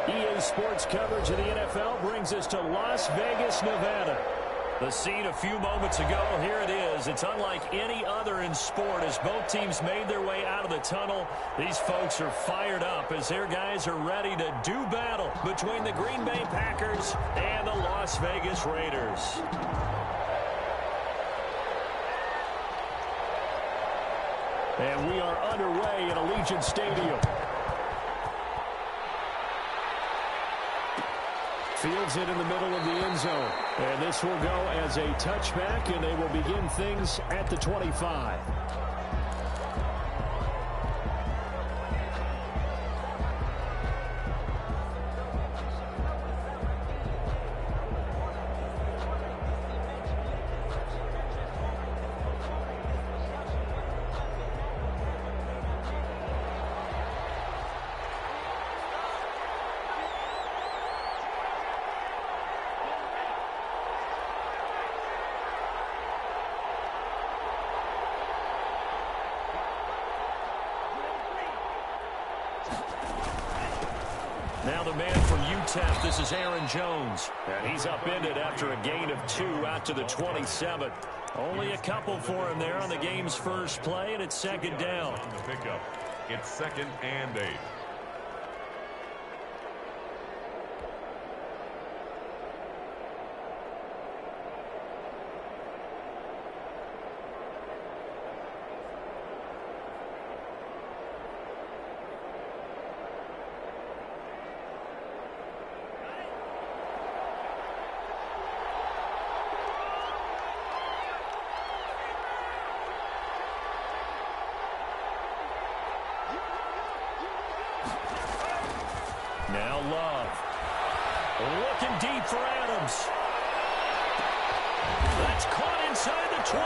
EA Sports coverage of the NFL brings us to Las Vegas, Nevada. The scene a few moments ago, here it is. It's unlike any other in sport as both teams made their way out of the tunnel. These folks are fired up as their guys are ready to do battle between the Green Bay Packers and the Las Vegas Raiders. And we are underway in Allegiant Stadium. Fields it in the middle of the end zone. And this will go as a touchback, and they will begin things at the 25. Now the man from UTEP, this is Aaron Jones. And he's upended after a gain of 2 out to the 27. Only a couple for him there on the game's first play, and it's second down. On the pickup, it's 2nd and 8. Now Love. Looking deep for Adams. That's caught inside the 20.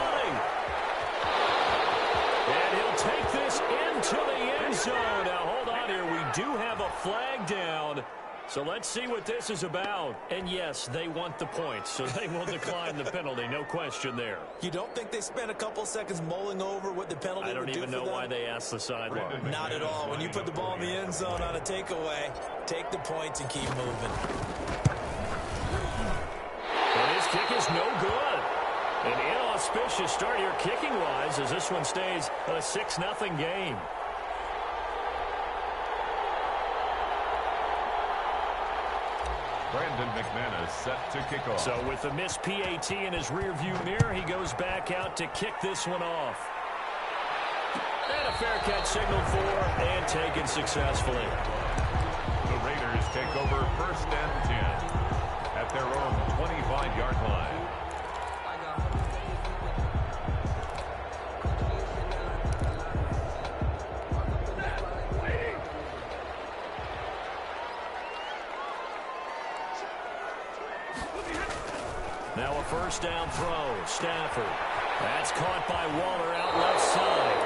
And he'll take this into the end zone. Now hold on here. We do have a flag down. So let's see what this is about. And yes, they want the points, so they will decline the penalty. No question there. You don't think they spent a couple seconds mulling over what the penalty would do for them? I don't even know why they asked the sideline. Not at all. When you put the ball in the end zone on a takeaway, take the points and keep moving. And his kick is no good. An inauspicious start here kicking-wise as this one stays a 6-0 game. Brandon McManus set to kick off. So with the missed PAT in his rearview mirror, he goes back out to kick this one off. And a fair catch signaled for and taken successfully. The Raiders take over 1st and 10 at their own 25-yard line. Now a first down throw. Stafford. That's caught by Waller out left side.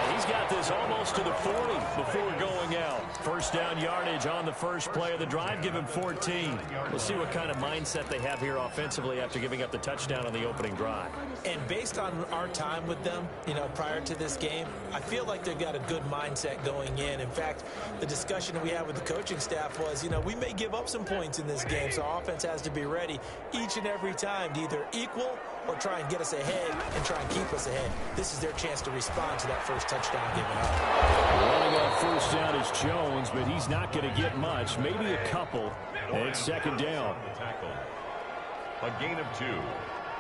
And he's got this almost to the 40 before going out. First down yardage on the first play of the drive. Give him 14. We'll see what kind of mindset they have here offensively after giving up the touchdown on the opening drive. And based on our time with them, prior to this game, I feel like they've got a good mindset going in. In fact, the discussion we had with the coaching staff was, we may give up some points in this game, so our offense has to be ready each and every time to either equal or try and get us ahead and try and keep us ahead. This is their chance to respond to that first touchdown given up. Running on first down is Jones, but he's not going to get much, maybe a couple. And it's second down. A gain of 2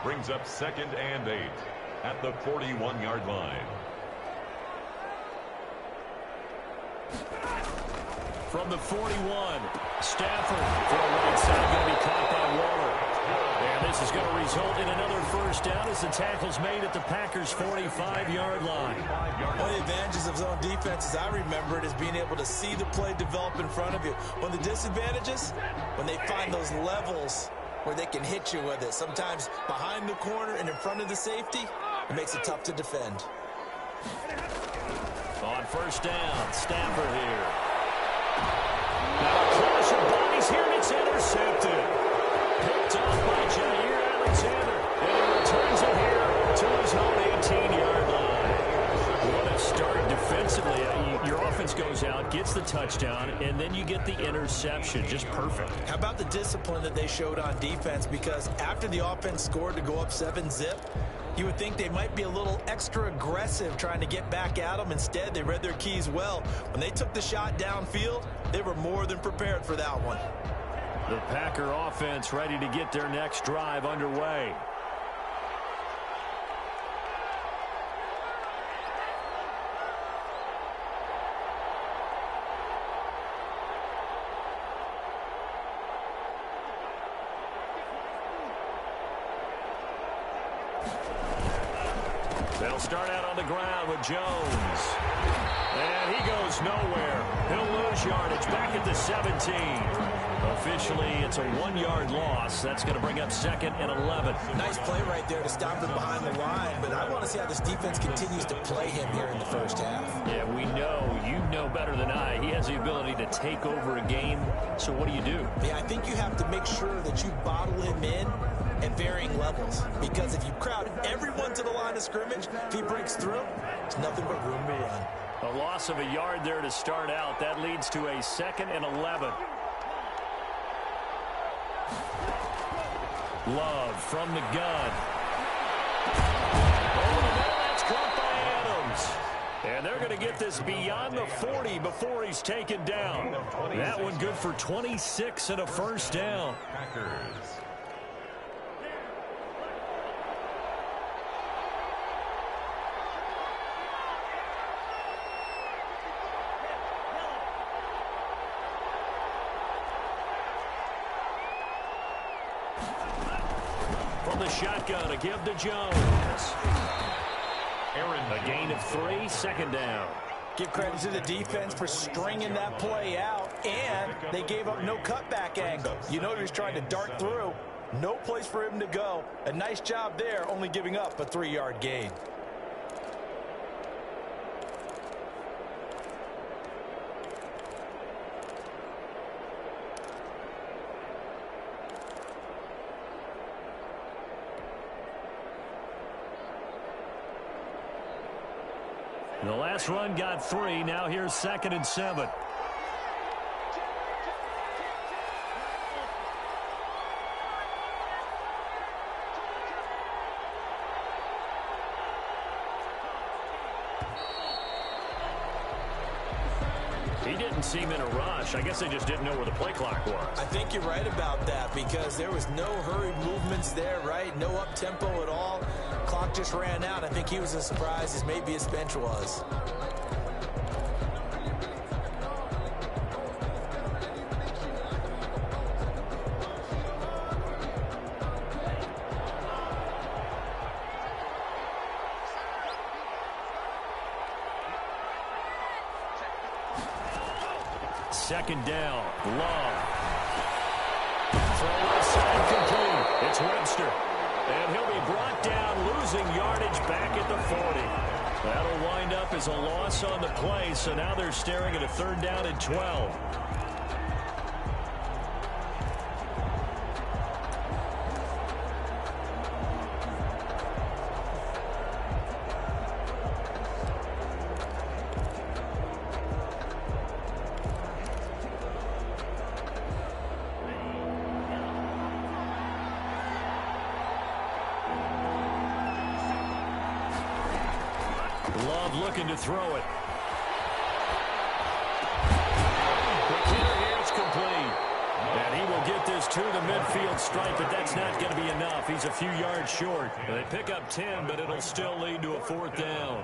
brings up 2nd and 8 at the 41-yard line. From the 41, Stafford for the right side, going to be caught by Waller. And this is going to result in another first down as the tackle's made at the Packers' 45-yard line. One of the advantages of zone defense, as I remember it, is being able to see the play develop in front of you. One of the disadvantages, when they find those levels where they can hit you with it, sometimes behind the corner and in front of the safety, it makes it tough to defend. On first down, Stafford here. Now a clash of bodies here, and it's intercepted. Picked off by Jair Alexander, and he returns it here to his own 18-yard line. What a start defensively. Your offense goes out, gets the touchdown, and and then you get the interception. Just perfect. How about the discipline that they showed on defense? Because after the offense scored to go up 7-zip, you would think they might be a little extra aggressive trying to get back at them. Instead, they read their keys well. When they took the shot downfield, they were more than prepared for that one. The Packer offense ready to get their next drive underway. They'll start out on the ground with Jones. And he goes nowhere. He'll lose yardage back at the 17. Officially, it's a 1-yard loss. That's going to bring up 2nd and 11. Nice play right there to stop him behind the line, but I want to see how this defense continues to play him here in the first half. Yeah, we know. You know better than I. He has the ability to take over a game. So what do you do? Yeah, I think you have to make sure that you bottle him in at varying levels, because if you crowd everyone to the line of scrimmage, if he breaks through, there's nothing but room to run. A loss of a yard there to start out. That leads to a 2nd and 11. Love from the gun. Over the middle, that's caught by Adams. And they're going to get this beyond the 40 before he's taken down. That one good for 26 and a first down. Packers. From the shotgun, a give to Jones. A gain of 3, 2nd down. Give credit to the defense for stringing that play out, and they gave up no cutback angle. You know he was trying to dart through. No place for him to go. A nice job there, only giving up a 3-yard gain. The last run got 3. Now here's 2nd and 7. He didn't seem in a rush. I guess they just didn't know where the play clock was. I think you're right about that, because there was no hurried movements there, right? No up-tempo at all. Clock just ran out. I think he was as surprised as maybe his bench was. Second down. Love. Throw left side complete. It's Webster. And he'll be brought down, losing yardage back at the 40. That'll wind up as a loss on the play, so now they're staring at a 3rd down and 12. Love looking to throw it. McKinnon here, it's complete. And he will get this to the midfield stripe, but that's not going to be enough. He's a few yards short. They pick up 10, but it'll still lead to a 4th down.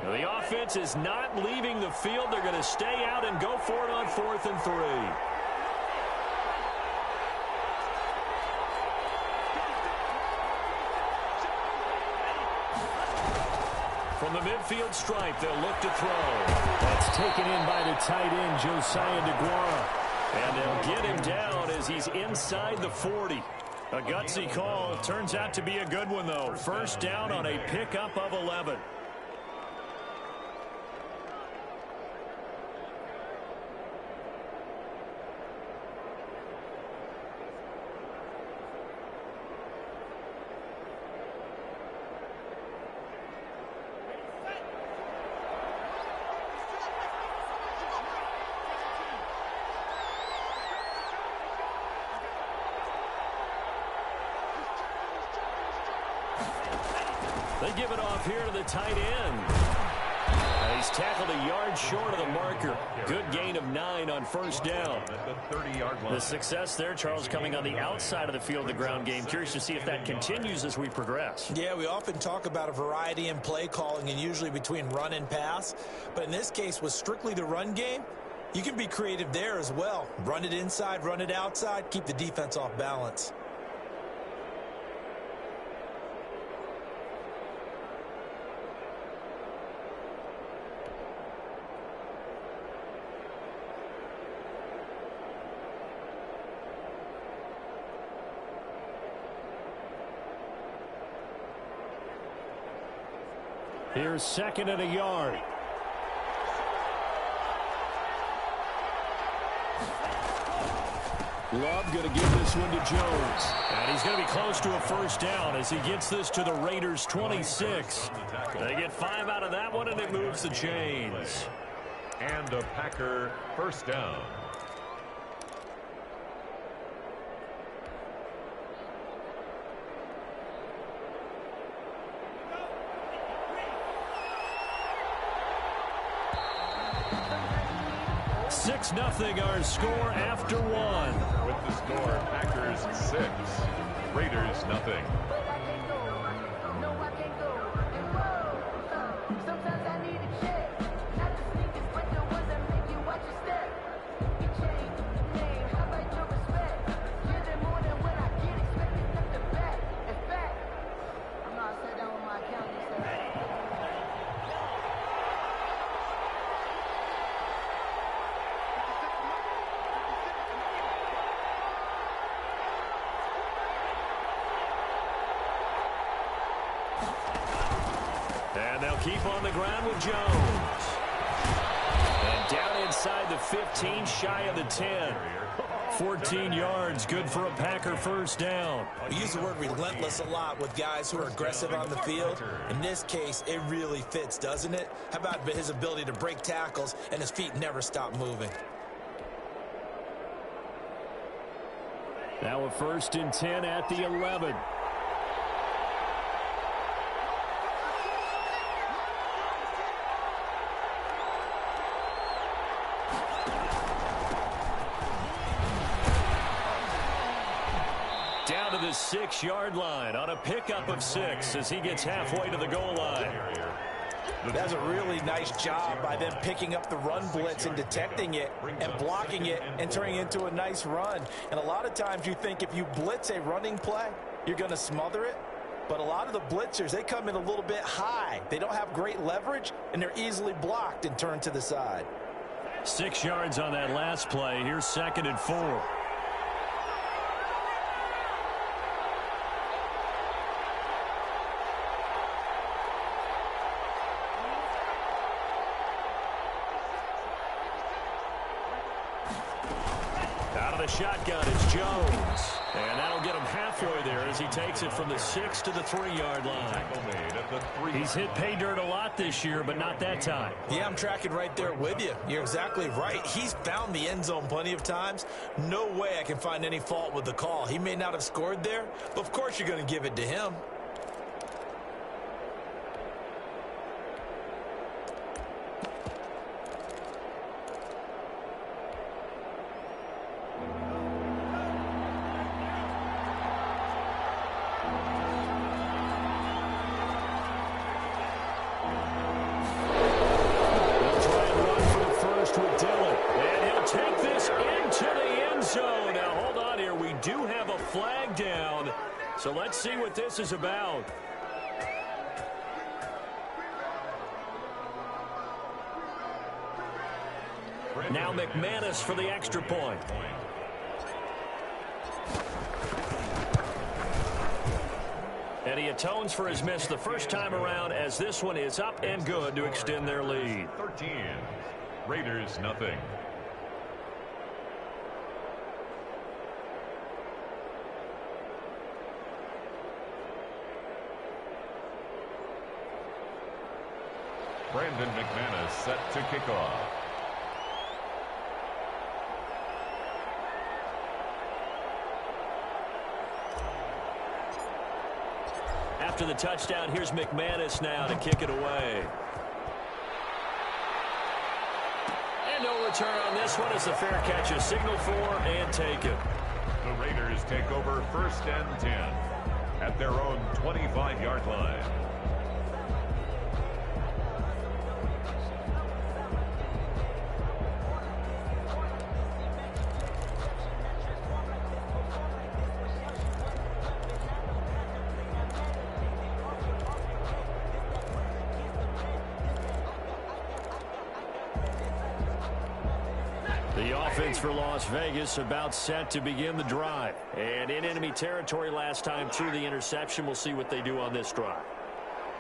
The offense is not leaving the field. They're going to stay out and go for it on 4th and 3. From the midfield stripe, they'll look to throw. That's taken in by the tight end, Josiah DeGuara. And they'll get him down as he's inside the 40. A gutsy call. Turns out to be a good one, though. First down on a pickup of 11. They give it off here to the tight end. He's tackled a yard short of the marker. Good gain of 9 on first down. The success there, Charles, coming on the outside of the field, the ground game. Curious to see if that continues as we progress. Yeah, we often talk about a variety in play calling and usually between run and pass. But in this case, with strictly the run game, you can be creative there as well. Run it inside, run it outside, keep the defense off balance. Here's 2nd and a yard. Love going to give this one to Jones. And he's going to be close to a first down as he gets this to the Raiders' 26. They get 5 out of that one, and it moves the chains. And a Packer first down. Six nothing our score after 1. With the score, Packers 6, Raiders nothing. And they'll keep on the ground with Jones. And down inside the 15, shy of the 10. 14 yards, good for a Packer first down. We use the word relentless a lot with guys who are aggressive on the field. In this case, it really fits, doesn't it? How about his ability to break tackles and his feet never stop moving? Now a 1st and 10 at the 11. Down to the 6-yard line on a pickup of 6 as he gets halfway to the goal line. That's a really nice job by them picking up the run blitz and detecting it and blocking it and turning it into a nice run. And a lot of times you think if you blitz a running play, you're going to smother it. But a lot of the blitzers, they come in a little bit high. They don't have great leverage, and they're easily blocked and turned to the side. 6 yards on that last play. Here's 2nd and 4. Shotgun, it's Jones. And that'll get him halfway there as he takes it from the 6 to the 3-yard line. He's hit pay dirt a lot this year, but not that time. Yeah, I'm tracking right there with you. You're exactly right. He's found the end zone plenty of times. No way I can find any fault with the call. He may not have scored there, but of course you're going to give it to him. So let's see what this is about. Now McManus for the extra point. And he atones for his miss the first time around, as this one is up and good to extend their lead. 13. Raiders nothing. Brandon McManus set to kick off. After the touchdown, here's McManus now to kick it away. And no return on this one as the fair catch is signaled for and taken. The Raiders take over 1st and 10 at their own 25-yard line. The offense for Las Vegas about set to begin the drive. And in enemy territory last time through the interception. We'll see what they do on this drive.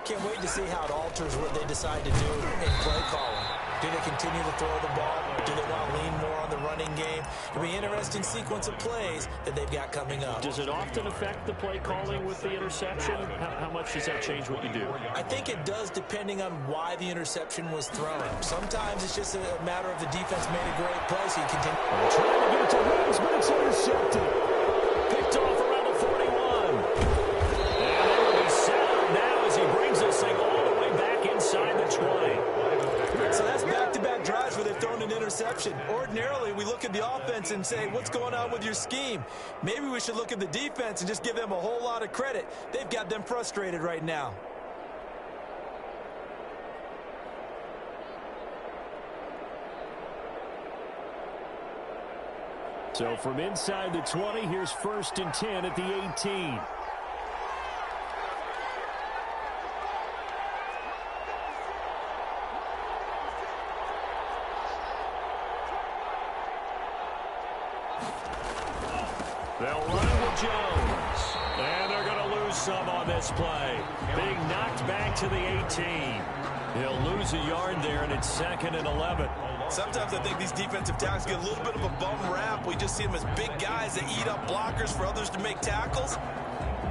Can't wait to see how it alters what they decide to do in play calling. Do they continue to throw the ball? Do they want to lean more on the running game? It'll be an interesting sequence of plays that they've got coming up. Does it often affect the play calling with the interception? How much does that change what you do? I think it does, depending on why the interception was thrown. Sometimes it's just a matter of the defense made a great play, so you continue. Trying to get it to Rams, but it's intercepted. Picked off around the 41. And they will be set now as he brings this thing all the way back inside the 20. So that's back-to-back drives where they've thrown an interception. Ordinarily, we look at the offense and say, what's going on with your scheme? Maybe we should look at the defense and just give them a whole lot of credit. They've got them frustrated right now. So from inside the 20, here's 1st and 10 at the 18. They'll run it with Jones. And they're going to lose some on this play. Being knocked back to the 18. He'll lose a yard there, and it's 2nd and 11. Sometimes I think these defensive tackles get a little bit of a bum rap. We just see them as big guys that eat up blockers for others to make tackles.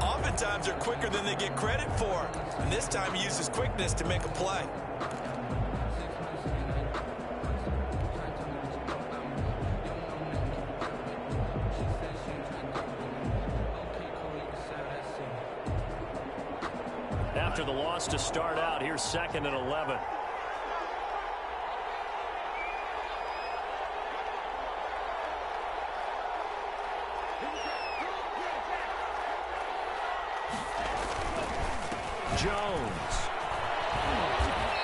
Oftentimes they're quicker than they get credit for. And this time he uses quickness to make a play. After the loss to start out, here's 2nd and 11. Jones.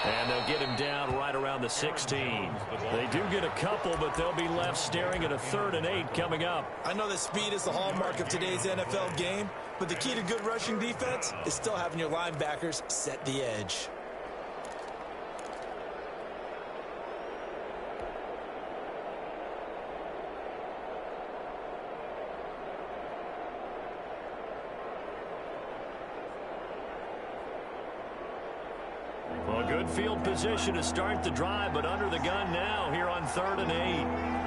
And they'll get him down right around the 16. They do get a couple, but they'll be left staring at a 3rd and 8 coming up. I know that speed is the hallmark of today's NFL game, but the key to good rushing defense is still having your linebackers set the edge. Well, good field position to start the drive, but under the gun now here on 3rd and 8.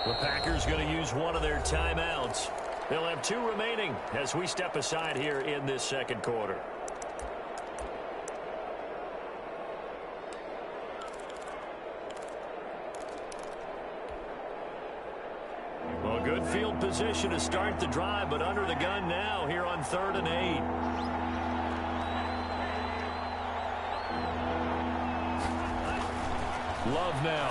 The Packers going to use one of their timeouts. They'll have 2 remaining as we step aside here in this 2nd quarter. Well, good field position to start the drive, but under the gun now here on 3rd and 8. Love now.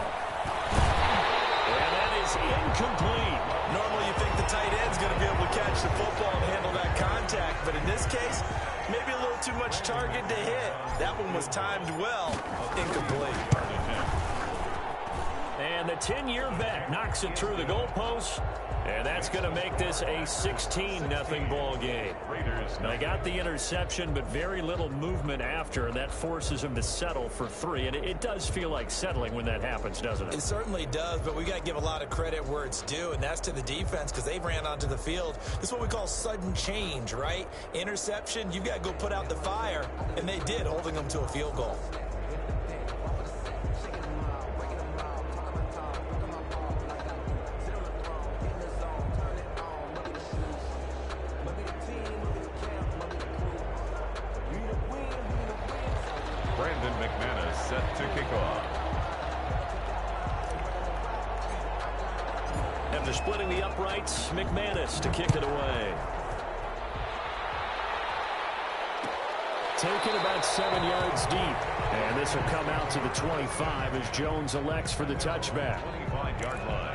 And that is incomplete. Normally you think the tight end's going to be able to catch the football and handle that contact, but in this case, maybe a little too much target to hit. That one was timed well. Incomplete. And the 10-year bet knocks it through the goalpost. And that's going to make this a 16-0 ball game. They got the interception, but very little movement after, and that forces them to settle for 3. And it does feel like settling when that happens, doesn't it? It certainly does, but we got to give a lot of credit where it's due, and that's to the defense because they ran onto the field. This is what we call sudden change, right? Interception, you've got to go put out the fire, and they did, holding them to a field goal. Set to kick off. After splitting the uprights, McManus to kick it away. Taken about 7 yards deep. And this will come out to the 25 as Jones elects for the touchback. 25-yard line.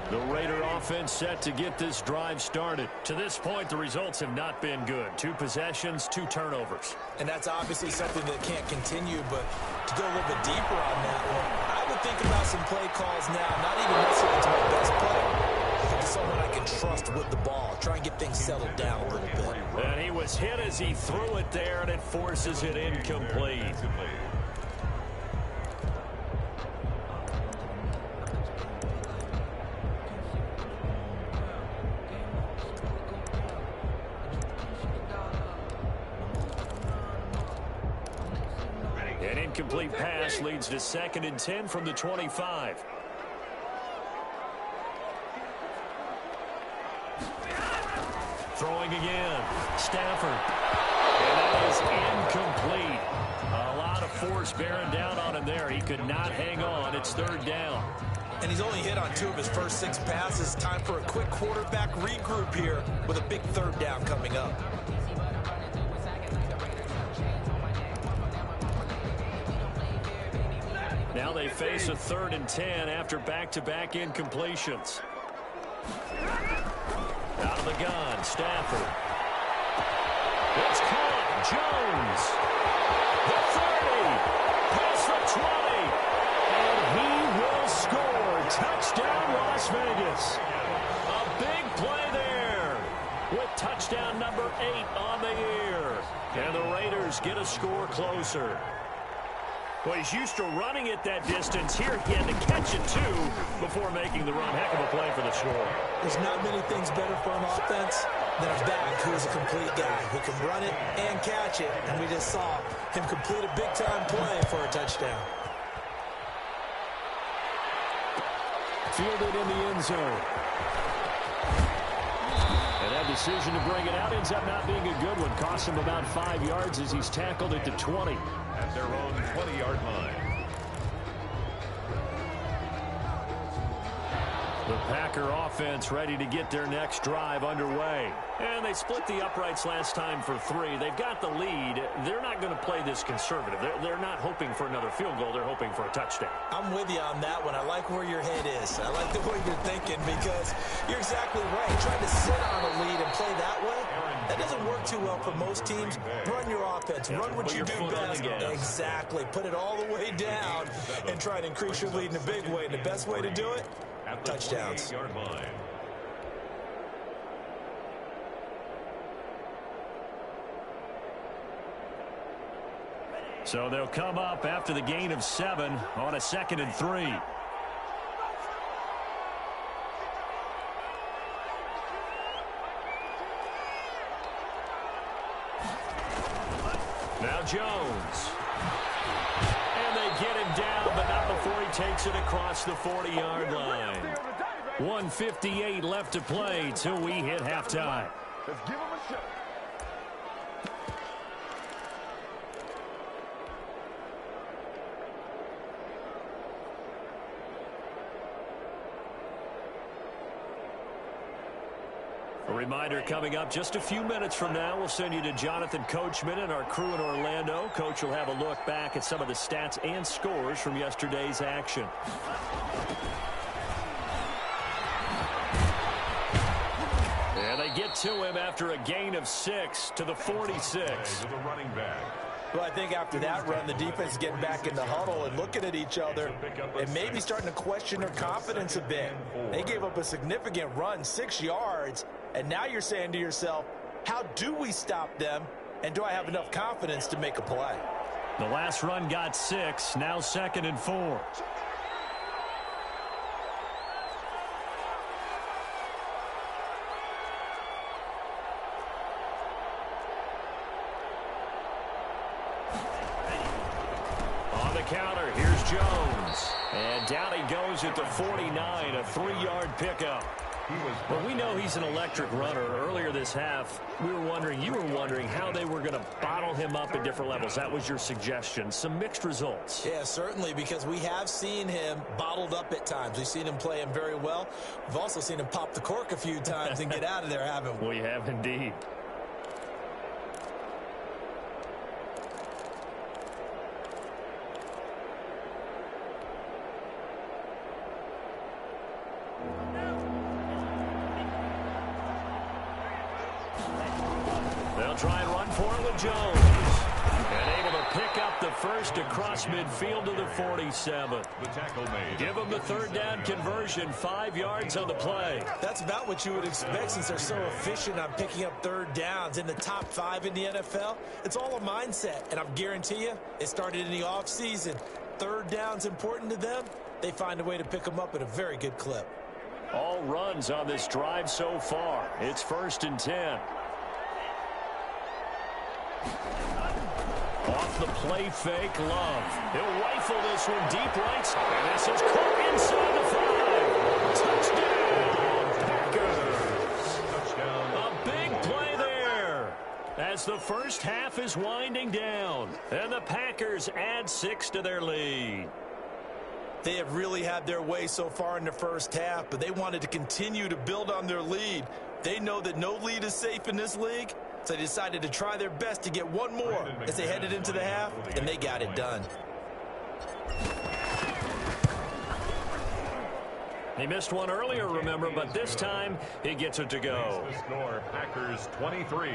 The Raider offense set to get this drive started. To this point, the results have not been good. 2 possessions, 2 turnovers. And that's obviously something that can't continue, but to go a little bit deeper on that one, I would think about some play calls now, not even necessarily to my best player, but to someone I can trust with the ball. Try and get things settled down a little bit. And he was hit as he threw it there, and it forces it incomplete. An incomplete pass leads to 2nd and 10 from the 25. Throwing again. Stafford. And that is incomplete. A lot of force bearing down on him there. He could not hang on. It's 3rd down. And he's only hit on 2 of his first 6 passes. Time for a quick quarterback regroup here with a big 3rd down coming up. Now they face a 3rd and 10 after back-to-back incompletions. Out of the gun, Stafford. It's caught. Jones. The 30. Pass for 20. And he will score. Touchdown, Las Vegas. A big play there with touchdown number 8 on the year. And the Raiders get a score closer. Well, he's used to running it that distance. Here he had to catch it, too, before making the run. Heck of a play for the score. There's not many things better for an offense than a back who's a complete guy who can run it and catch it. And we just saw him complete a big-time play for a touchdown. Fielded in the end zone. And that decision to bring it out ends up not being a good one. Cost him about 5 yards as he's tackled at the 20. At their own 20-yard line. The Packer offense ready to get their next drive underway. And they split the uprights last time for 3. They've got the lead. They're not going to play this conservative. They're not hoping for another field goal. They're hoping for a touchdown. I'm with you on that one. I like where your head is. I like the way you're thinking because you're exactly right. Trying to sit on a lead and play that way, that doesn't work too well for most teams. Run your offense. Run what you do best. Exactly. Put it all the way down and try to increase your lead in a big way. And the best way to do it, touchdowns. So they'll come up after the gain of 7 on a 2nd and 3. Now Jones. And they get him down, but not before he takes it across the 40-yard line. 1:58 left to play till we hit halftime. Let's give him a shot. reminder coming up just a few minutes from now, we'll send you to Jonathan Coachman and our crew in Orlando. Coach will have a look back at some of the stats and scores from yesterday's action. And they get to him after a gain of 6 to the 46. To the running back. Well, I think after that run, the defense is getting back in the huddle and looking at each other and maybe starting to question their confidence a bit. They gave up a significant run, 6 yards, and now you're saying to yourself, how do we stop them, and do I have enough confidence to make a play? The last run got 6, now 2nd and 4. Counter, here's Jones. And down he goes at the 49, a 3-yard pickup. Well, we know he's an electric runner. Earlier this half, you were wondering how they were going to bottle him up at different levels. That was your suggestion. Some mixed results. Yeah, certainly, because we have seen him bottled up at times. We've seen him play him very well. We've also seen him pop the cork a few times and get out of there, haven't we? We have indeed. They'll try and run for it with Jones. And able to pick up the first across midfield to the 47. The tackle made. Give them the 3rd down conversion, 5 yards on the play. That's about what you would expect since they're so efficient on picking up 3rd downs. In the top 5 in the NFL, it's all a mindset. And I guarantee you, it started in the offseason. 3rd down's important to them. They find a way to pick them up at a very good clip. All runs on this drive so far. It's 1st and 10. Off the play fake, Love. He'll rifle this one deep right. And this is caught inside the 5. Touchdown, Packers. Touchdown. A big play there as the first half is winding down. And the Packers add 6 to their lead. They have really had their way so far in the first half, but they wanted to continue to build on their lead. They know that no lead is safe in this league, so they decided to try their best to get one more as they headed into the half, and they got it done. He missed one earlier, remember, but this time he gets it to go. The score, Packers 23,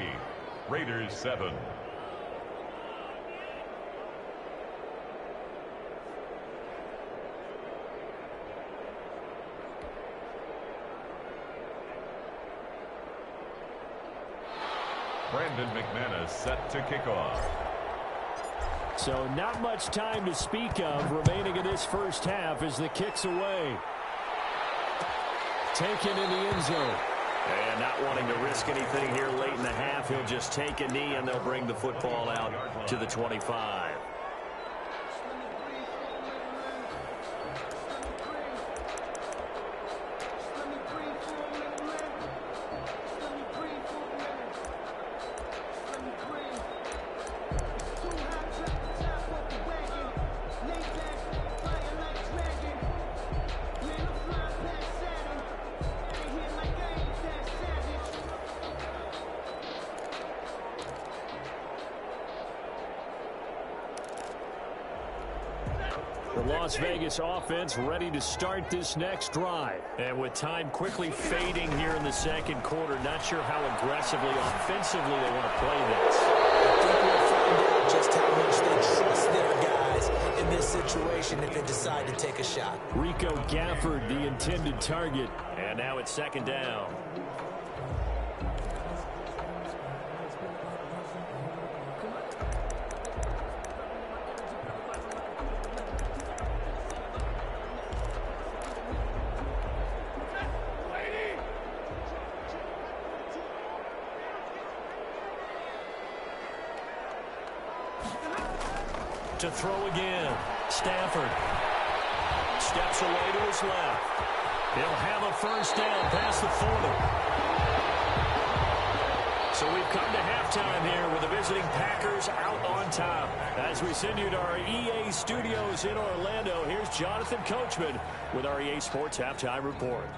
Raiders 7. Brandon McManus set to kick off. So not much time to speak of remaining in this first half as the kick's away. Taken in the end zone. And not wanting to risk anything here late in the half, he'll just take a knee and they'll bring the football out to the 25. The Las Vegas offense ready to start this next drive. And with time quickly fading here in the second quarter, not sure how aggressively, offensively they want to play this. I think we'll find out just how much they trust their guys in this situation if they decide to take a shot. Rico Gafford, the intended target. And now it's 2nd down. To throw again. Stafford steps away to his left. He'll have a first down past the 40. So we've come to halftime here with the visiting Packers out on top. As we send you to our EA studios in Orlando, here's Jonathan Coachman with our EA Sports Halftime Report.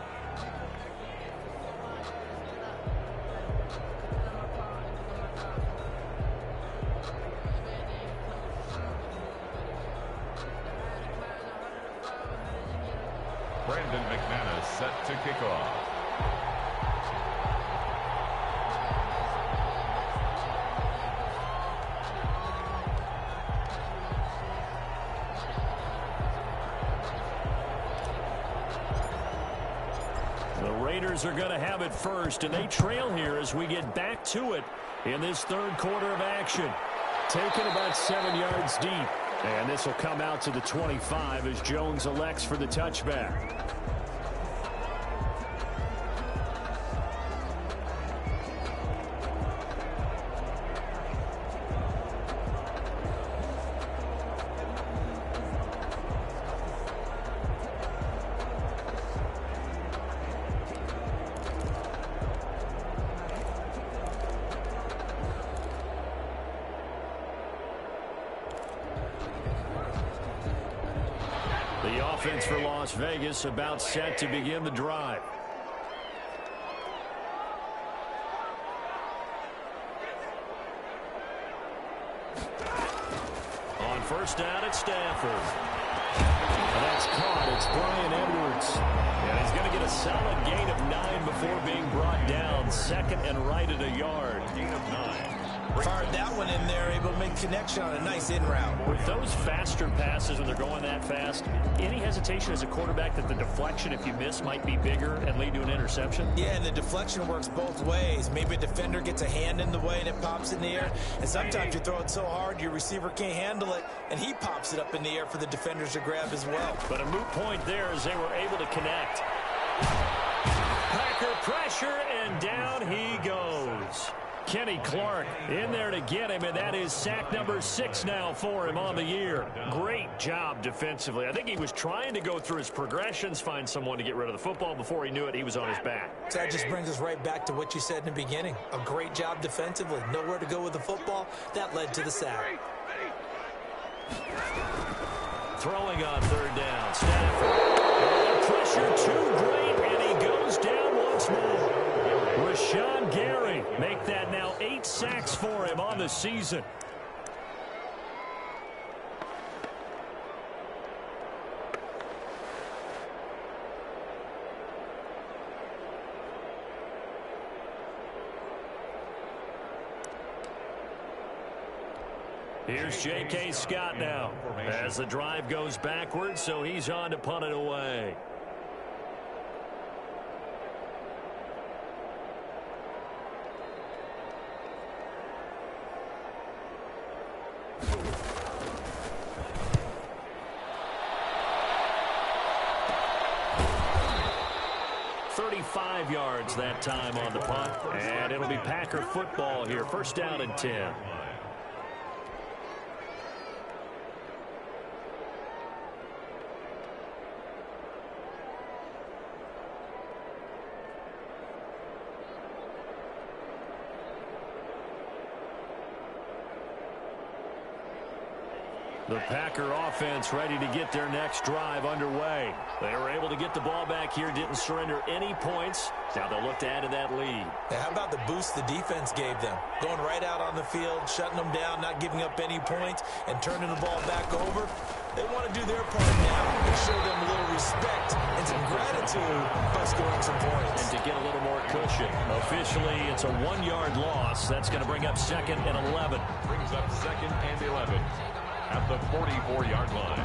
Brandon McManus set to kick off. The Raiders are going to have it first, and they trail here as we get back to it in this third quarter of action. Taken about 7 yards deep. And this will come out to the 25 as Jones elects for the touchback. The offense for Las Vegas about set to begin the drive. On first down at Stanford. And that's caught. It's Brian Edwards. And he's going to get a solid gain of 9 before being brought down. Second and right at a yard. Gain of 9. Fired that one in there, able to make connection on a nice in route. With those faster passes when they're going that fast, any hesitation as a quarterback that the deflection, if you miss, might be bigger and lead to an interception? Yeah, and the deflection works both ways. Maybe a defender gets a hand in the way and it pops in the air. And sometimes you throw it so hard your receiver can't handle it, and he pops it up in the air for the defenders to grab as well. But a moot point there as they were able to connect. Packer pressure, and down he goes. Kenny Clark in there to get him, and that is sack number 6 now for him on the year. Great job defensively. I think he was trying to go through his progressions, find someone to get rid of the football. Before he knew it, he was on his back. So that just brings us right back to what you said in the beginning. A great job defensively. Nowhere to go with the football. That led to the sack. Throwing on third down. Stafford. Pressure too great, and he goes down once more. Rashawn Gary make that now 8 sacks for him on the season. Here's J.K. Scott now as the drive goes backwards, so he's on to punt it away. Yards that time on the punt, and it'll be Packer football here. First down and 10. The Packer offense ready to get their next drive underway. They were able to get the ball back here, didn't surrender any points. Now they'll look to add to that lead. Now, how about the boost the defense gave them? Going right out on the field, shutting them down, not giving up any points, and turning the ball back over. They want to do their part now and show them a little respect and some gratitude by scoring some points. And to get a little more cushion. Officially, it's a 1-yard loss. That's going to bring up second and 11. Brings up second and 11 at the 44-yard line.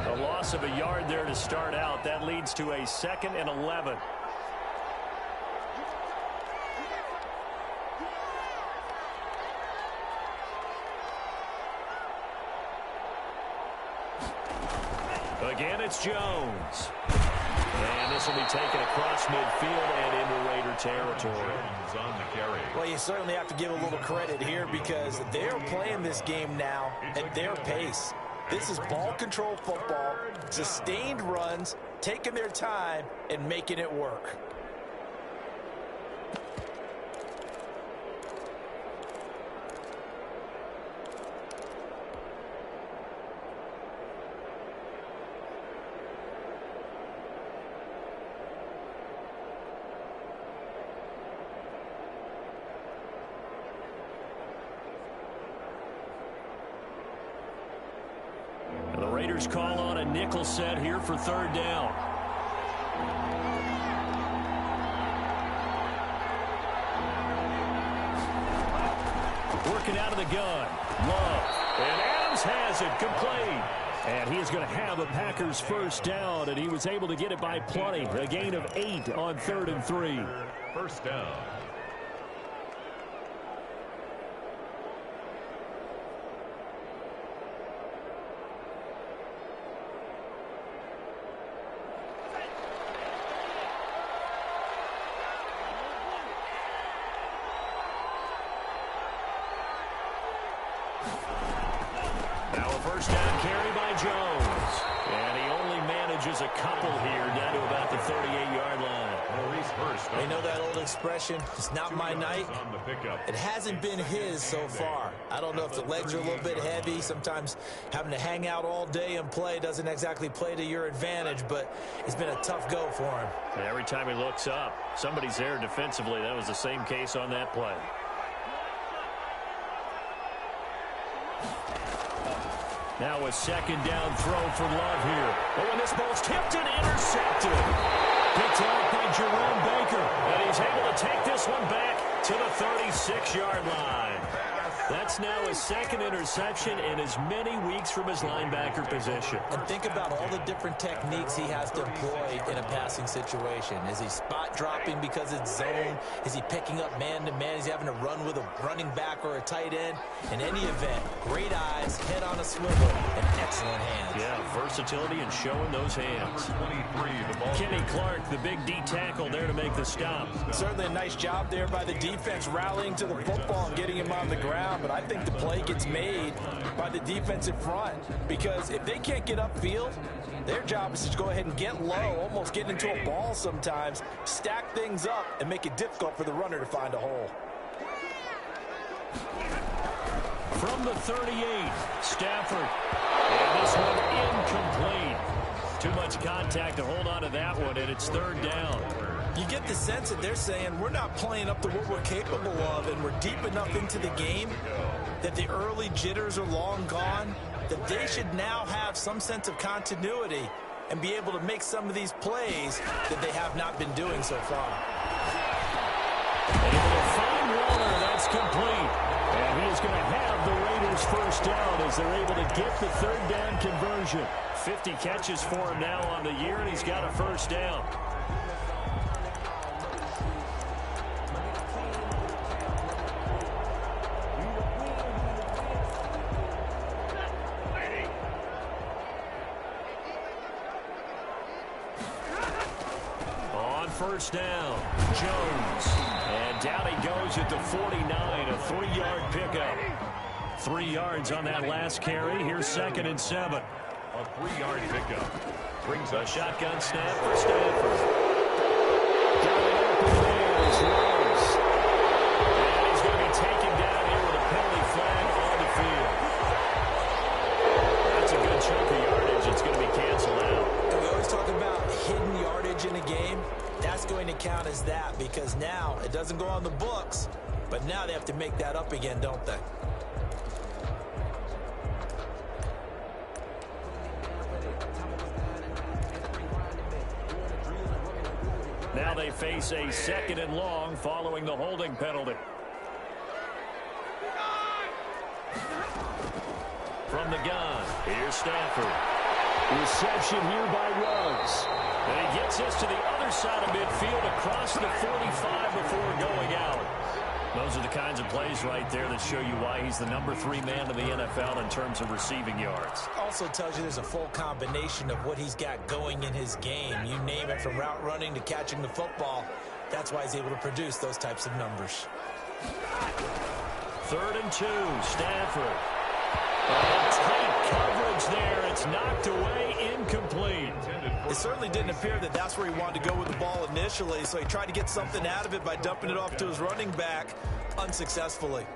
A loss of a yard there to start out. That leads to a second and 11. Again, it's Jones. And this will be taken across midfield and into Raider territory. On the carry. Well, you certainly have to give a little credit here because they're playing this game now at their pace. This is ball control football, sustained runs, taking their time, and making it work. receivers call on a nickel set here for third down. Working out of the gun. Love. And Adams has it. Complete. And he is going to have a Packers first down, and he was able to get it by plenty. A gain of 8 on 3rd and 3. First down. Now a first down carry by Jones. And he only manages a couple here down to about the 38-yard line. You know that old expression, it's not my night? It hasn't been his so far. I don't know if the legs are a little bit heavy. Sometimes having to hang out all day and play doesn't exactly play to your advantage, but it's been a tough go for him. And every time he looks up, somebody's there defensively. That was the same case on that play. Now a second down throw for Love here. Oh, and this ball's tipped and intercepted. Picked off by Jerome Baker. And he's able to take this one back to the 36-yard line. That's now his second interception in as many weeks from his linebacker position. And think about all the different techniques he has to employ in a passing situation. Is he spot dropping because it's zone? Is he picking up man-to-man? Is he having to run with a running back or a tight end? In any event, great eyes, head on a swivel, and excellent hands. Yeah, versatility and showing those hands. Kenny Clark, the big D tackle there to make the stop. Certainly a nice job there by the defense rallying to the football and getting him on the ground. But I think the play gets made by the defensive front, because if they can't get upfield, their job is to go ahead and get low, almost get into a ball sometimes, stack things up, and make it difficult for the runner to find a hole. From the 38, Stafford. And this one incomplete. Too much contact to hold on to that one, and it's third down. You get the sense that they're saying we're not playing up to what we're capable of, and we're deep enough into the game that the early jitters are long gone, that they should now have some sense of continuity and be able to make some of these plays that they have not been doing so far. Able to find Warner. That's complete. And he is going to have the Raiders first down as they're able to get the third down conversion. 50 catches for him now on the year, and he's got a first down. On first down, Jones. And down he goes at the 49, a 3-yard pickup. 3 yards on that last carry. Here's 2nd and 7. A 3-yard pickup brings a shotgun snap for Stafford. Got it open there as Rose. And he's going to be taken down here with a penalty flag on the field. That's a good chunk of yardage. It's going to be canceled out. And we always talk about hidden yardage in a game. That's going to count as that, because now it doesn't go on the books, but now they have to make that up again, don't they? Now they face a 2nd and long following the holding penalty. From the gun, here's Stafford. Reception here by Ruggs. And he gets this to the other side of midfield across the 45 before going out. Those are the kinds of plays right there that show you why he's the number 3 man in the NFL in terms of receiving yards. Also tells you there's a full combination of what he's got going in his game. You name it, from route running to catching the football. That's why he's able to produce those types of numbers. 3rd and 2, Stafford. Tight coverage there. It's knocked away, incomplete. It certainly didn't appear that that's where he wanted to go with the ball initially, so he tried to get something out of it by dumping it off to his running back unsuccessfully.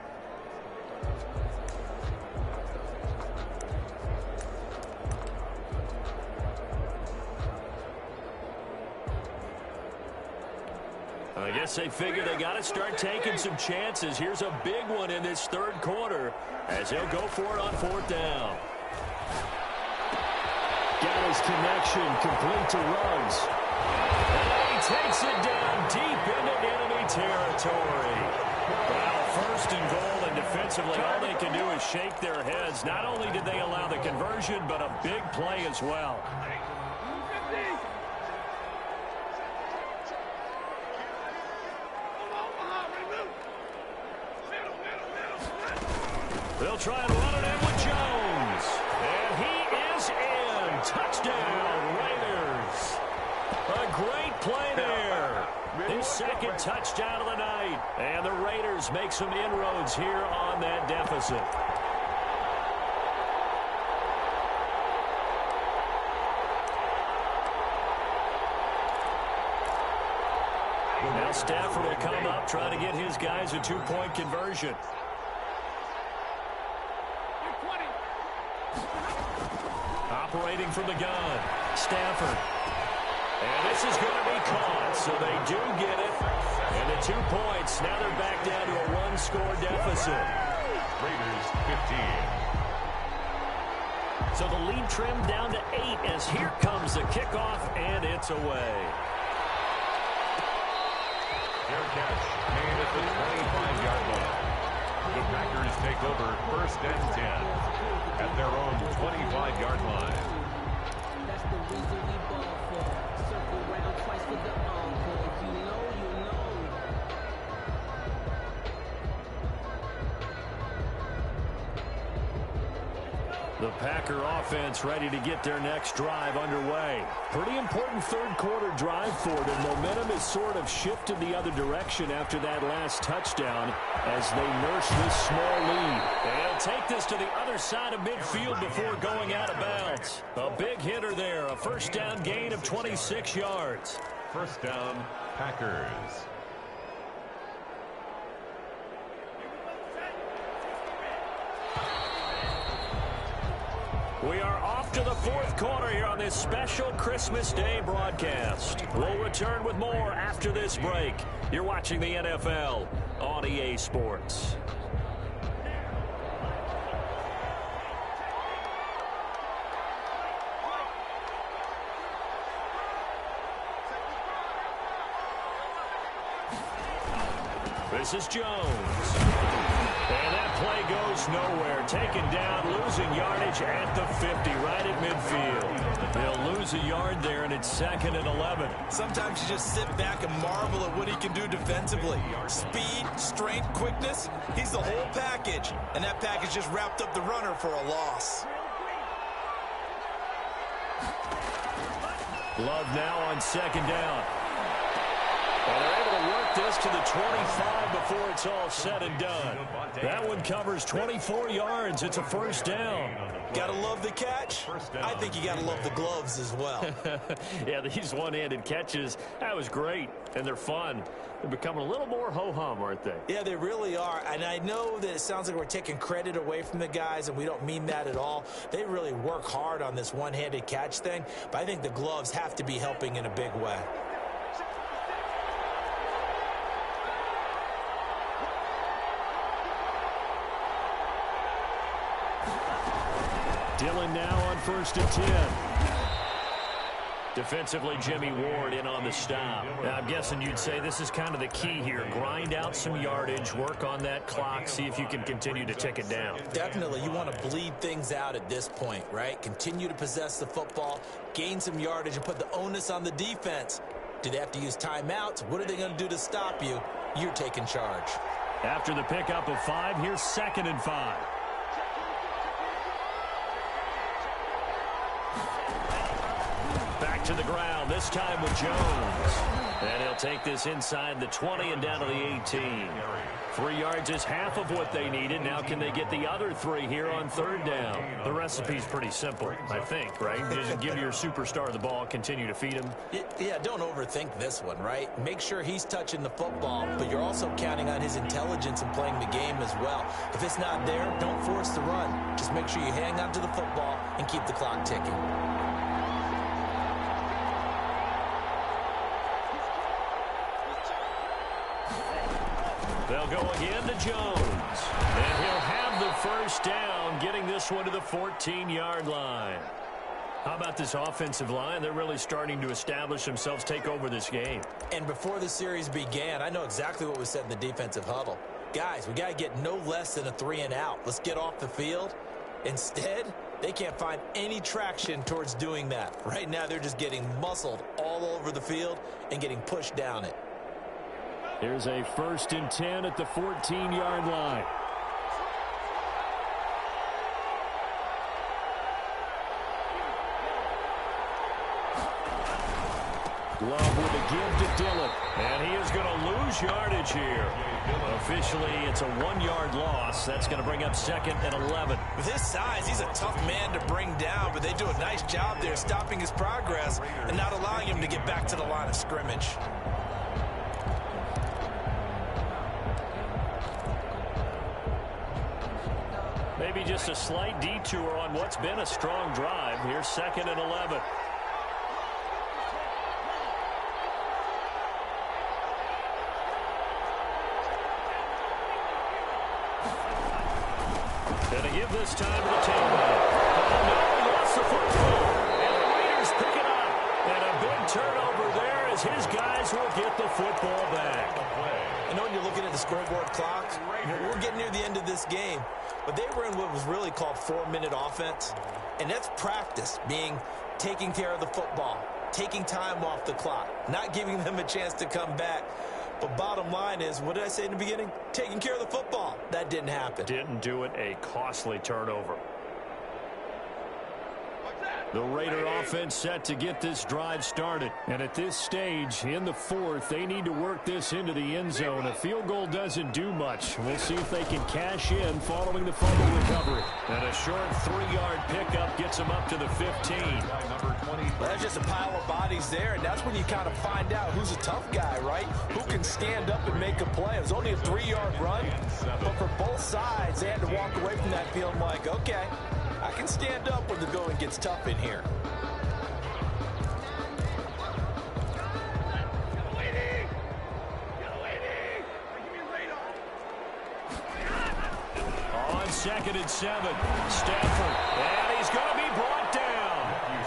I guess they figure they got to start taking some chances. Here's a big one in this 3rd quarter as he'll go for it on 4th down. Got his connection complete to Ruggs. And he takes it down deep into enemy territory. Well, first and goal, and defensively, all they can do is shake their heads. Not only did they allow the conversion, but a big play as well. They'll try and run it in with Jones. And he is in. Touchdown, Raiders. A great play there. His second touchdown of the night. And the Raiders make some inroads here on that deficit. Now Stafford will come up, try to get his guys a two-point conversion. Operating from the gun, Stafford. And this is going to be caught, so they do get it. And the 2 points, now they're back down to a one-score deficit. Raiders 15. So the lead trimmed down to 8 as here comes the kickoff, and it's away. Fair catch made at the 25-yard line. The Packers take over first and 10 at their own 25-yard line. That's the reason we ball for. Circle round twice for the encore. If you know, you know. The Packer offense ready to get their next drive underway. Pretty important third quarter drive for them. Momentum has sort of shifted the other direction after that last touchdown as they nurse this small lead. They'll take this to the other side of midfield before going out of bounds. A big hitter there. A first down gain of 26 yards. First down, Packers. We are off to the fourth quarter here on this special Christmas Day broadcast. We'll return with more after this break. You're watching the NFL on EA Sports. This is Jones. And that play goes nowhere. Taken down, losing yardage at the 50, right at midfield. They'll lose a yard there, and it's 2nd and 11. Sometimes you just sit back and marvel at what he can do defensively. Speed, strength, quickness, he's the whole package. And that package just wrapped up the runner for a loss. Love now on 2nd down. And they're able to work this to the 25 before it's all said and done. That one covers 24 yards. It's a first down. Gotta love the catch. I think you gotta love the gloves as well. Yeah, these one-handed catches, that was great. And they're fun. They're becoming a little more ho-hum, aren't they? Yeah, they really are. And I know that it sounds like we're taking credit away from the guys, and we don't mean that at all. They really work hard on this one-handed catch thing. But I think the gloves have to be helping in a big way. Dillon now on 1st and 10. Defensively, Jimmy Ward in on the stop. Now, I'm guessing you'd say this is kind of the key here. Grind out some yardage, work on that clock, see if you can continue to tick it down. Definitely. You want to bleed things out at this point, right? Continue to possess the football, gain some yardage, and put the onus on the defense. Do they have to use timeouts? What are they going to do to stop you? You're taking charge. After the pickup of 5, here's 2nd and 5. Back to the ground, this time with Jones. And he'll take this inside the 20 and down to the 18. 3 yards is half of what they needed. Now can they get the other 3 here on 3rd down? The recipe's pretty simple, I think, right? Just give your superstar the ball, continue to feed him. Yeah, don't overthink this one, right? Make sure he's touching the football, but you're also counting on his intelligence and playing the game as well. If it's not there, don't force the run. Just make sure you hang on to the football and keep the clock ticking. They'll go again to Jones. And he'll have the first down, getting this one to the 14-yard line. How about this offensive line? They're really starting to establish themselves, take over this game. And before the series began, I know exactly what was said in the defensive huddle. Guys, we got to get no less than a 3-and-out. Let's get off the field. Instead, they can't find any traction towards doing that. Right now, they're just getting muscled all over the field and getting pushed down it. Here's a 1st and 10 at the 14-yard line. Love with a give to Dillon. And he is going to lose yardage here. Officially, it's a 1-yard loss. That's going to bring up 2nd and 11. With his size, he's a tough man to bring down, but they do a nice job there stopping his progress and not allowing him to get back to the line of scrimmage. Maybe just a slight detour on what's been a strong drive. Here's 2nd and 11. Gonna give this time to the tailback. Oh, no, he lost the football. And the Raiders pick it up. And a big turnover there as his guys will get the football back. I know when you're looking at the scoreboard clock, we're getting near the end of this game. But they were in what was really called 4-minute offense. And that's practice, being taking care of the football, taking time off the clock, not giving them a chance to come back. But bottom line is, what did I say in the beginning? Taking care of the football. That didn't happen. Didn't do it. A costly turnover. The Raider offense set to get this drive started. And at this stage, in the 4th, they need to work this into the end zone. A field goal doesn't do much. We'll see if they can cash in following the fumble recovery. And a short 3-yard pickup gets them up to the 15. Well, that's just a pile of bodies there, and that's when you kind of find out who's a tough guy, right? Who can stand up and make a play. It was only a 3-yard run, but for both sides, they had to walk away from that feeling like, okay, I can stand up when the going gets tough in here. On 2nd and 7, Stafford, and he's going to be brought down.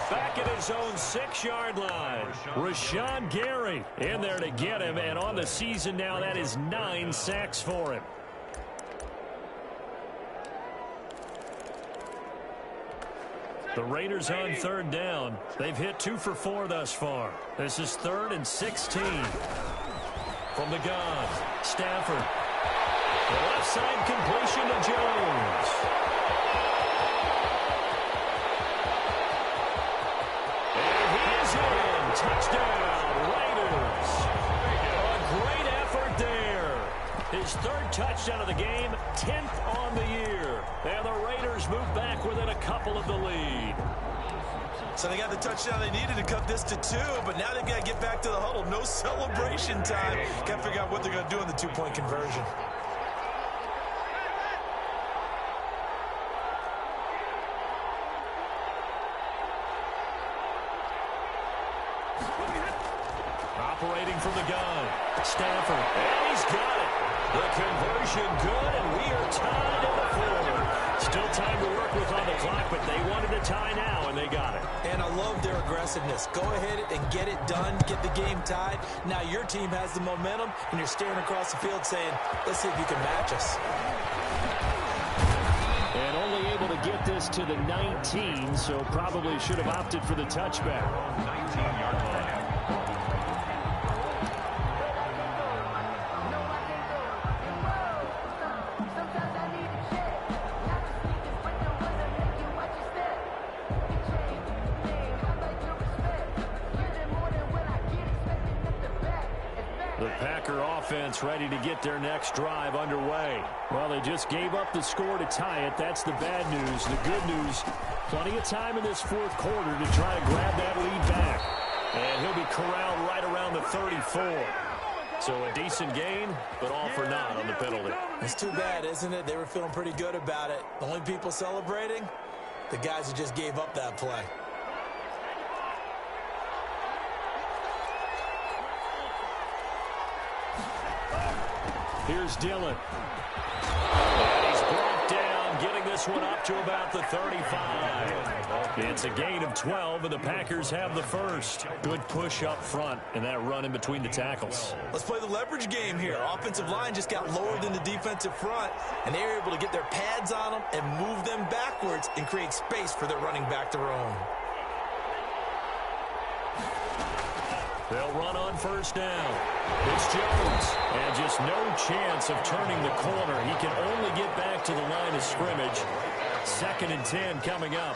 Back at his own 6-yard line. Rashawn Gary in there to get him, and on the season now, that is 9 sacks for him. The Raiders on 3rd down. They've hit 2 for 4 thus far. This is 3rd and 16. From the gun, Stafford. The left side completion to Jones. And he is in. Touchdown, Raiders. A great effort there. His 3rd touchdown of the game, 10th on the year. And the Raiders move back within a couple of the lead. So they got the touchdown they needed to cut this to 2, but now they've got to get back to the huddle. No celebration time. Got to figure out what they're going to do in the 2-point conversion. Operating from the gun, Stafford, and he's got it. The conversion good, and we are tied in the 4th. Still time to work with on the clock, but they wanted a tie now, and they got it. And I love their aggressiveness. Go ahead and get it done, get the game tied. Now your team has the momentum, and you're staring across the field saying, let's see if you can match us. And only able to get this to the 19, so probably should have opted for the touchback. 19-yard line. Offense ready to get their next drive underway. Well, they just gave up the score to tie it. That's the bad news. The good news, plenty of time in this 4th quarter to try to grab that lead back. And he'll be corralled right around the 34. So a decent gain, but all for naught on the penalty. It's too bad, isn't it? They were feeling pretty good about it. The only people celebrating, the guys who just gave up that play. Here's Dillon. And he's brought down, getting running this one up to about the 35. It's a gain of 12, and the Packers have the first. Good push up front and that run in between the tackles. Let's play the leverage game here. Offensive line just got lowered in the defensive front, and they were able to get their pads on them and move them backwards and create space for their running back to roam. They'll run on first down. It's Jones. And just no chance of turning the corner. He can only get back to the line of scrimmage. 2nd and 10 coming up.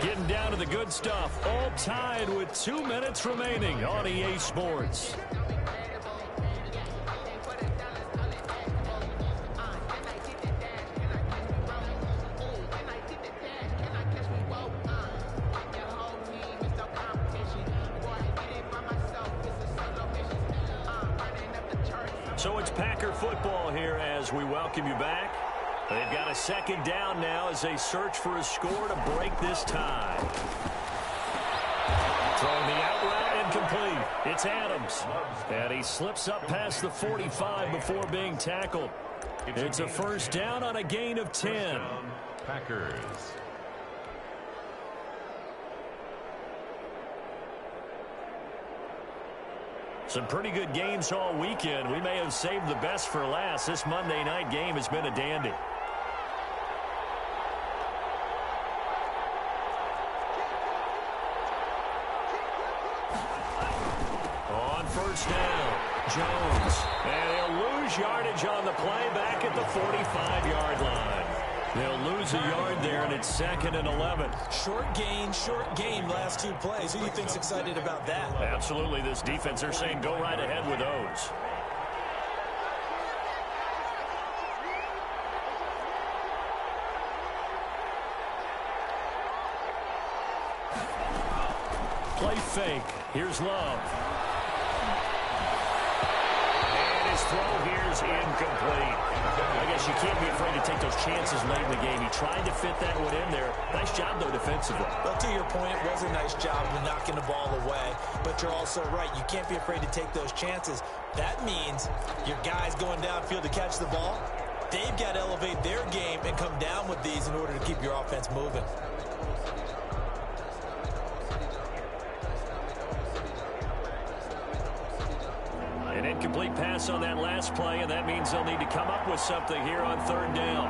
Getting down to the good stuff. All tied with 2 minutes remaining on EA Sports. So it's Packer football here as we welcome you back. They've got a 2nd down now as they search for a score to break this tie. Throwing the out route incomplete. It's Adams. And he slips up past the 45 before being tackled. It's a first down on a gain of 10. Packers. Some pretty good games all weekend. We may have saved the best for last. This Monday night game has been a dandy. On first down, Jones. And he'll lose yardage on the play back at the 45-yard line. They'll lose a yard there, and it's 2nd and 11. Short gain last 2 plays. Who do you think's excited about that? Absolutely. This defense, they're saying go right ahead with those. Play fake. Here's Love. And his throw here's incomplete. I guess you can't be afraid to take those chances late in the game. He tried to fit that one in there. Nice job, though, defensively. Well, to your point, it was a nice job of knocking the ball away. But you're also right. You can't be afraid to take those chances. That means your guys going downfield to catch the ball, they've got to elevate their game and come down with these in order to keep your offense moving. An incomplete pass on that last play, and that means they'll need to come up with something here on 3rd down.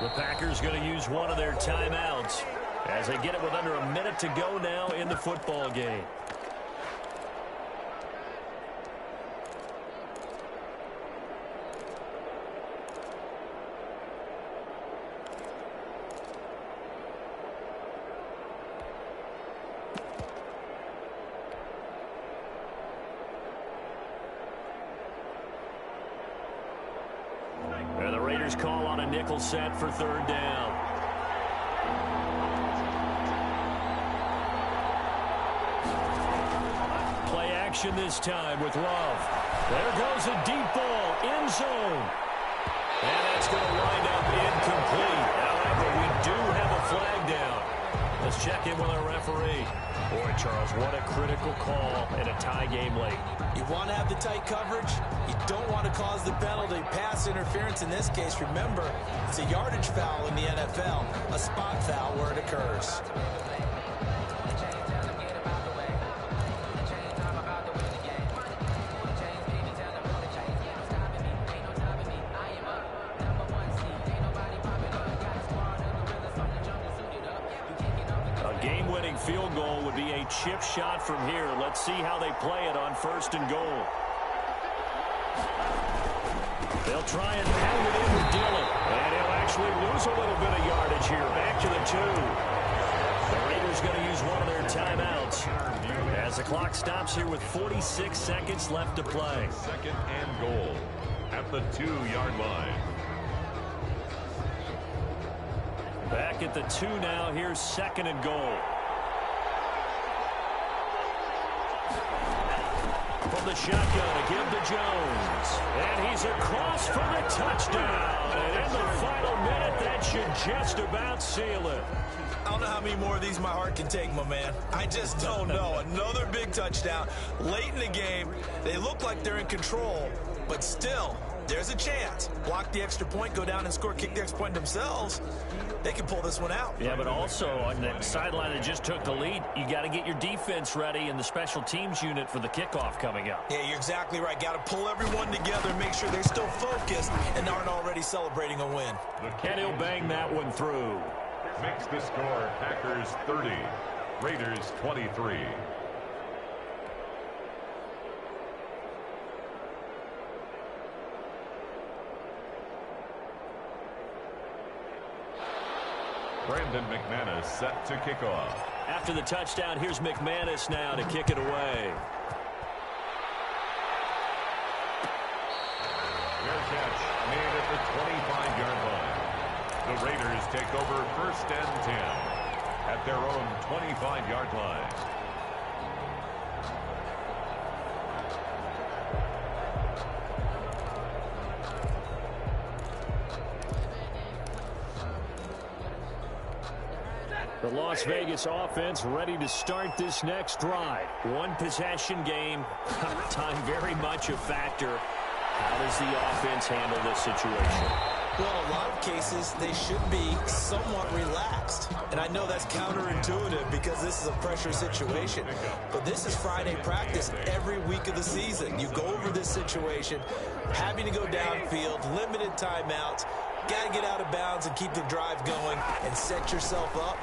The Packers going to use one of their timeouts as they get it with under a minute to go now in the football game. And the Raiders call on a nickel set for 3rd down. Play action this time with Love. There goes a deep ball, end zone. And that's going to wind up incomplete. However, we do have a flag down. Let's check in with our referee. Boy, Charles, what a critical call in a tie game late. You want to have the tight coverage. You don't want to cause the penalty. Pass interference in this case, remember, it's a yardage foul in the NFL, a spot foul where it occurs. Game-winning field goal would be a chip shot from here. Let's see how they play it on 1st and goal. They'll try and pound it in with Dillon. And he'll actually lose a little bit of yardage here. Back to the 2. The Raiders going to use one of their timeouts as the clock stops here with 46 seconds left to play. 2nd and goal at the 2-yard line. Back at the 2 now. Here's 2nd and goal. From the shotgun, a give to Jones. And he's across for the touchdown. And in the final minute, that should just about seal it. I don't know how many more of these my heart can take, my man. I just don't know. Another big touchdown late in the game. They look like they're in control, but still, there's a chance. Block the extra point, go down and score, kick the extra point themselves. They can pull this one out. Yeah, but also on the sideline that just took the lead, you got to get your defense ready and the special teams unit for the kickoff coming up. Yeah, you're exactly right. Got to pull everyone together and make sure they're still focused and aren't already celebrating a win. And he'll bang that one through. Makes the score Packers 30, Raiders 23. Brandon McManus set to kick off. After the touchdown, here's McManus now to kick it away. Fair catch made at the 25-yard line. The Raiders take over 1st and 10 at their own 25-yard line. The Las Vegas offense ready to start this next drive. One possession game. Time very much a factor. How does the offense handle this situation? Well, in a lot of cases, they should be somewhat relaxed. And I know that's counterintuitive because this is a pressure situation. But this is Friday practice every week of the season. You go over this situation, having to go downfield, limited timeouts, got to get out of bounds and keep the drive going and set yourself up.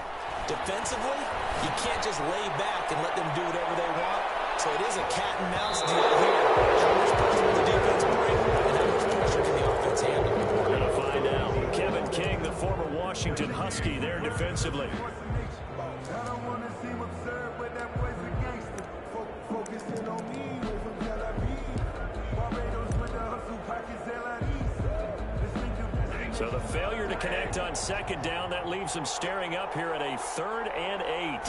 Defensively, you can't just lay back and let them do whatever they want. So it is a cat and mouse deal here. How much pressure will the defense bring and how much pressure can the offense handle? We're going to find out. Kevin King, the former Washington Husky, there defensively. So the failure to connect on 2nd down, that leaves them staring up here at a 3rd and 8.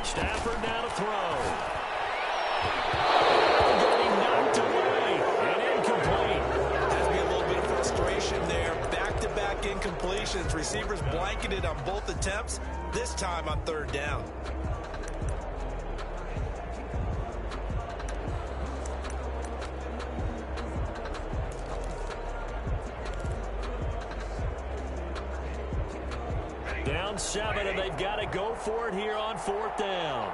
Stafford now to throw. Getting knocked away and incomplete. Has to be a little bit of frustration there. Back-to-back incompletions. Receivers blanketed on both attempts, this time on 3rd down. Down 7, and they've got to go for it here on 4th down.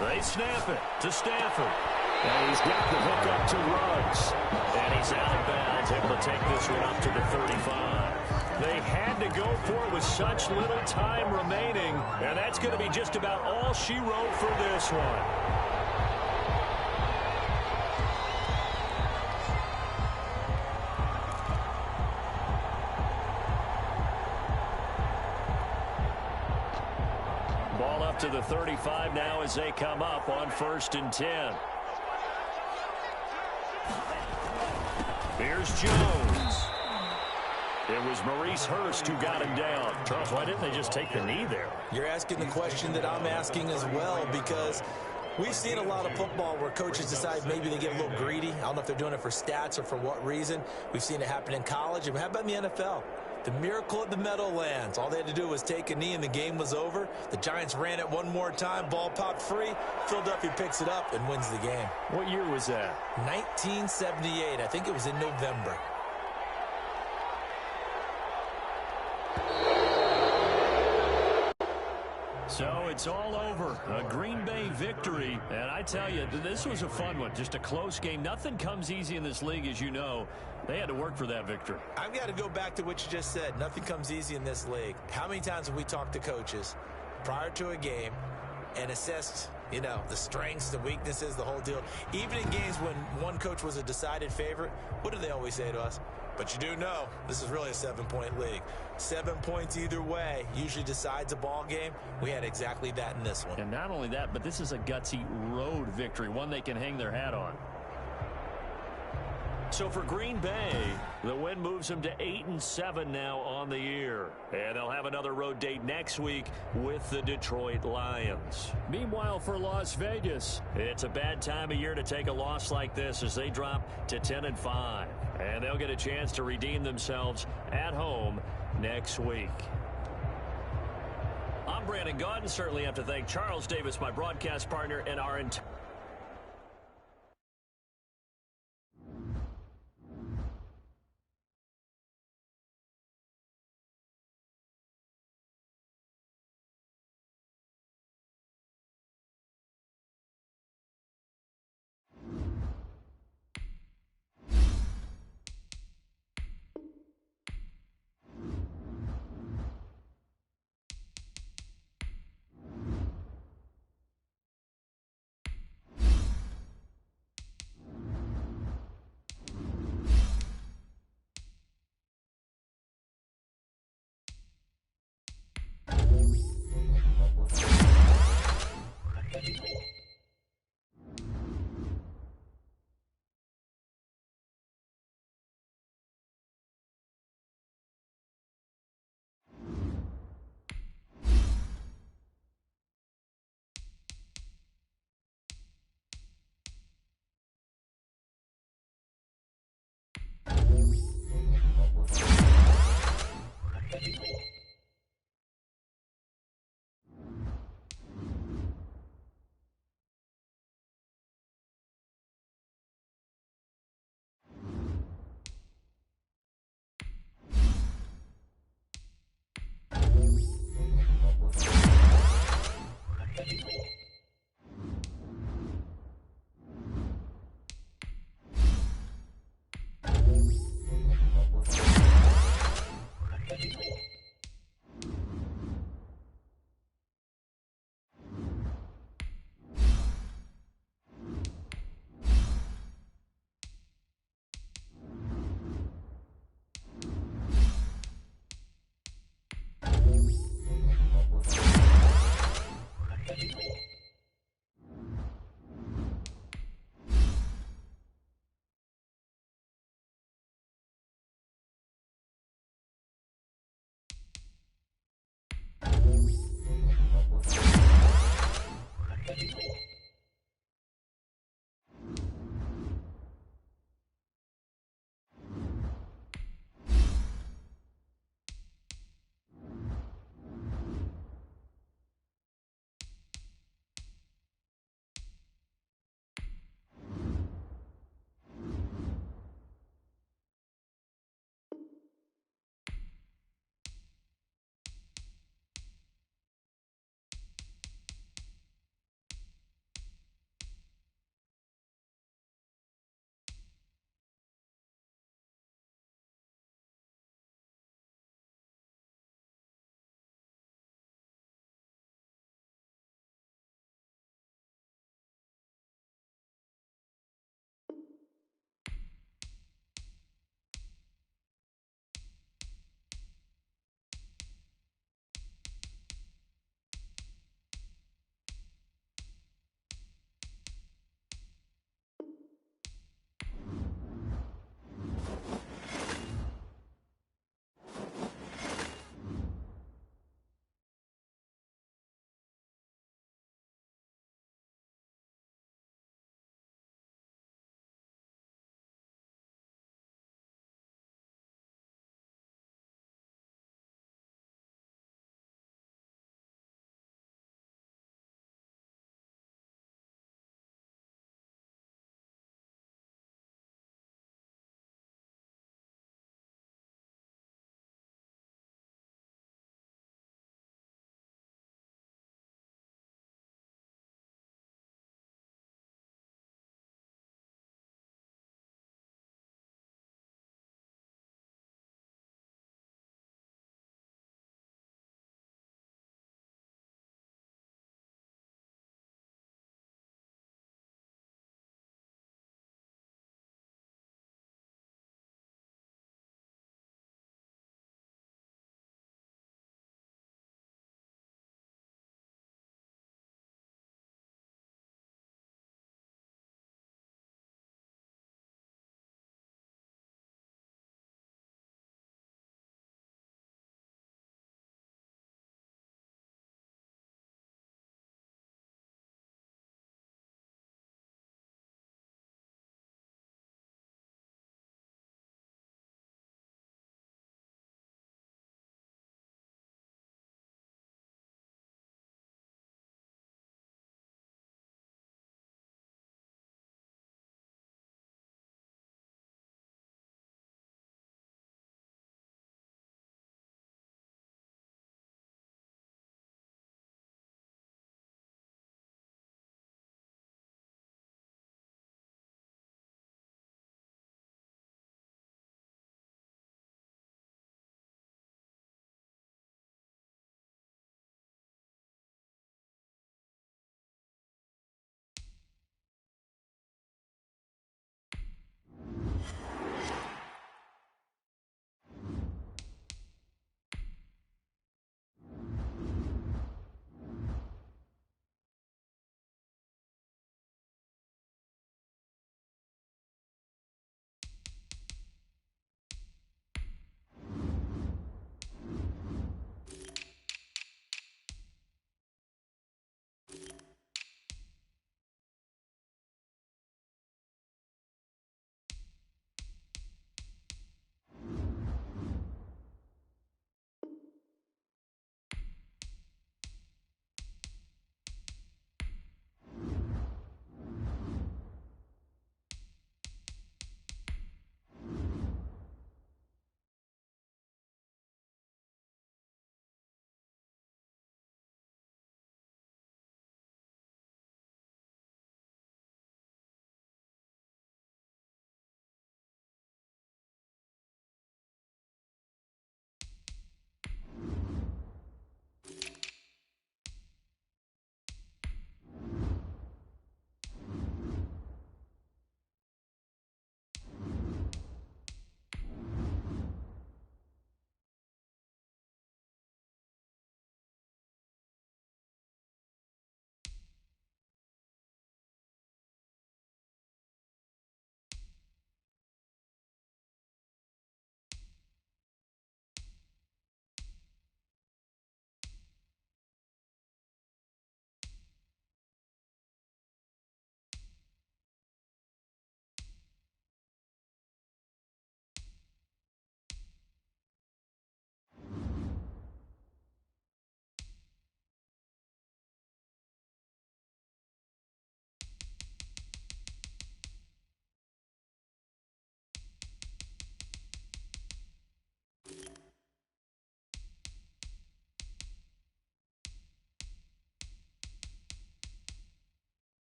They snap it to Stafford. And he's got the hook up to Ruggs. And he's out of bounds, able to take this one up to the 35. They had to go for it with such little time remaining. And that's going to be just about all she wrote for this one. Ball up to the 35 now as they come up on 1st and 10. Here's Jones. It was Maurice Hurst who got him down. Charles, why didn't they just take the knee there? You're asking the question that I'm asking as well, because we've seen a lot of football where coaches decide maybe they get a little greedy. I don't know if they're doing it for stats or for what reason. We've seen it happen in college. And how about in the NFL? The miracle at the Meadowlands. All they had to do was take a knee and the game was over. The Giants ran it one more time. Ball popped free. Philadelphia picks it up and wins the game. What year was that? 1978. I think it was in November. So it's all over. A Green Bay victory. And I tell you, this was a fun one. Just a close game. Nothing comes easy in this league, as you know. They had to work for that victory. I've got to go back to what you just said. Nothing comes easy in this league. How many times have we talked to coaches prior to a game and assessed, you know, the strengths, the weaknesses, the whole deal? Even in games when one coach was a decided favorite, what do they always say to us? But you do know this is really a 7-point league. 7 points either way usually decides a ball game. We had exactly that in this one. And not only that, but this is a gutsy road victory, one they can hang their hat on. So for Green Bay, the win moves them to 8-7 now on the year. And they'll have another road date next week with the Detroit Lions. Meanwhile, for Las Vegas, it's a bad time of year to take a loss like this as they drop to 10-5. And they'll get a chance to redeem themselves at home next week. I'm Brandon Gaudin. Certainly have to thank Charles Davis, my broadcast partner, and our entire